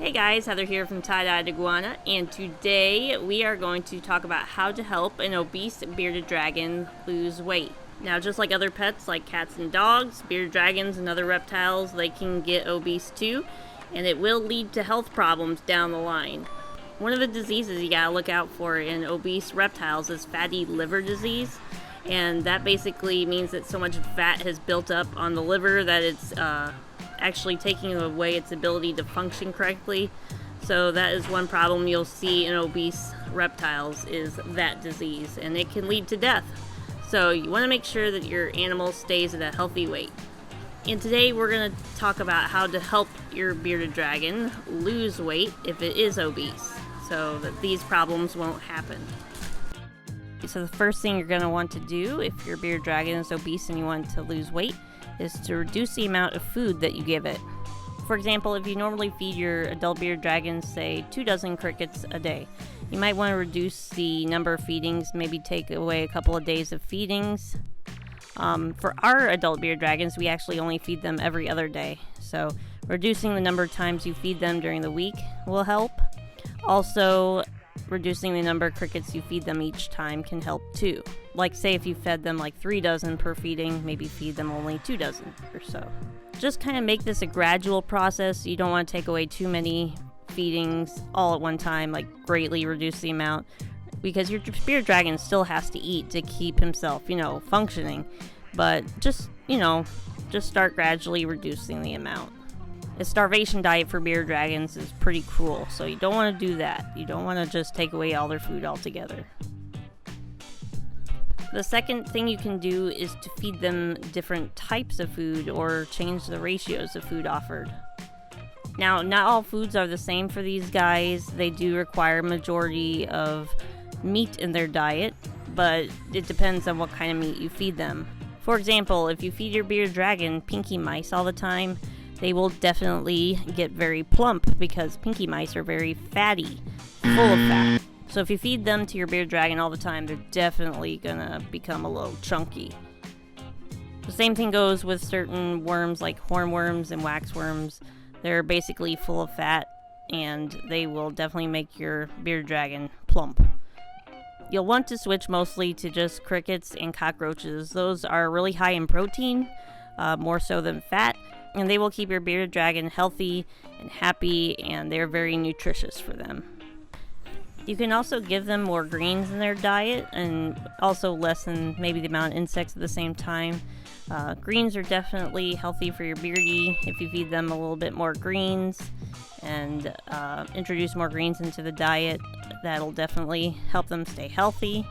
Hey guys, Heather here from Tye-Dyed Iguana, and today we are going to talk about how to help an obese bearded dragon lose weight. Now, just like other pets like cats and dogs, bearded dragons and other reptiles, they can get obese too, and it will lead to health problems down the line. One of the diseases you gotta look out for in obese reptiles is fatty liver disease, and that basically means that so much fat has built up on the liver that it's actually taking away its ability to function correctly. So that is one problem you'll see in obese reptiles, is that disease, and it can lead to death. So you want to make sure that your animal stays at a healthy weight. And today we're going to talk about how to help your bearded dragon lose weight if it is obese, so that these problems won't happen. So the first thing you're going to want to do if your bearded dragon is obese and you want to lose weight is to reduce the amount of food that you give it. For example, if you normally feed your adult bearded dragon, say 2 dozen crickets a day, you might want to reduce the number of feedings, maybe take away a couple of days of feedings. For our adult bearded dragons, we actually only feed them every other day, so reducing the number of times you feed them during the week will help. Also, reducing the number of crickets you feed them each time can help too. Like, say if you fed them like 3 dozen per feeding, maybe feed them only 2 dozen or so. Just kind of make this a gradual process. You don't want to take away too many feedings all at one time, like greatly reduce the amount, because your bearded dragon still has to eat to keep himself, functioning. But just start gradually reducing the amount. A starvation diet for bearded dragons is pretty cruel, so you don't want to do that. You don't want to just take away all their food altogether. The second thing you can do is to feed them different types of food or change the ratios of food offered. Now, not all foods are the same for these guys. They do require a majority of meat in their diet, but it depends on what kind of meat you feed them. For example, if you feed your bearded dragon pinky mice all the time, they will definitely get very plump because pinky mice are very fatty, full of fat. So if you feed them to your bearded dragon all the time, they're definitely gonna become a little chunky. The same thing goes with certain worms like hornworms and waxworms. They're basically full of fat, and they will definitely make your bearded dragon plump. You'll want to switch mostly to just crickets and cockroaches. Those are really high in protein, more so than fat, and they will keep your bearded dragon healthy and happy, and they're very nutritious for them. You can also give them more greens in their diet and also lessen maybe the amount of insects at the same time. Greens are definitely healthy for your beardy. If you feed them a little bit more greens and introduce more greens into the diet, that'll definitely help them stay healthy.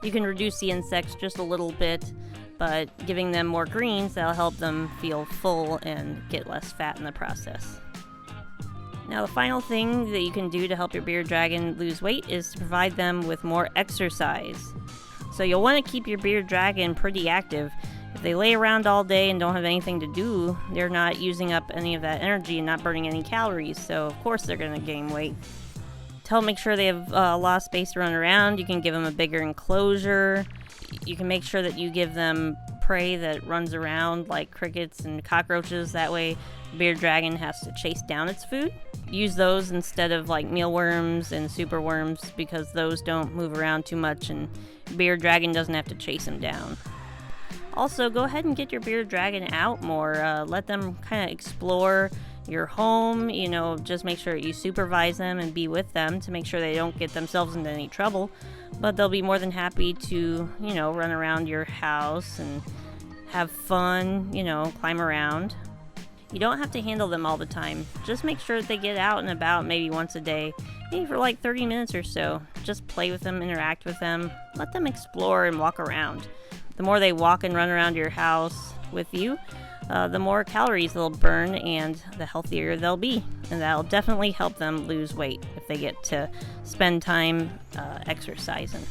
You can reduce the insects just a little bit, but giving them more greens, that'll help them feel full and get less fat in the process. Now, the final thing that you can do to help your bearded dragon lose weight is to provide them with more exercise. So you'll want to keep your bearded dragon pretty active. If they lay around all day and don't have anything to do, they're not using up any of that energy and not burning any calories, so of course they're going to gain weight. To help make sure they have a lot of space to run around, you can give them a bigger enclosure. You can make sure that you give them prey that runs around like crickets and cockroaches. That way the bearded dragon has to chase down its food. Use those instead of like mealworms and superworms, because those don't move around too much and bearded dragon doesn't have to chase them down. Also, go ahead and get your bearded dragon out more. Let them kind of explore your home. Just make sure you supervise them and be with them to make sure they don't get themselves into any trouble. But they'll be more than happy to, run around your house and have fun, climb around. You don't have to handle them all the time. Just make sure that they get out and about maybe once a day, maybe for like 30 minutes or so. Just play with them, interact with them, let them explore and walk around. The more they walk and run around your house with you, the more calories they'll burn and the healthier they'll be. And that'll definitely help them lose weight if they get to spend time exercising.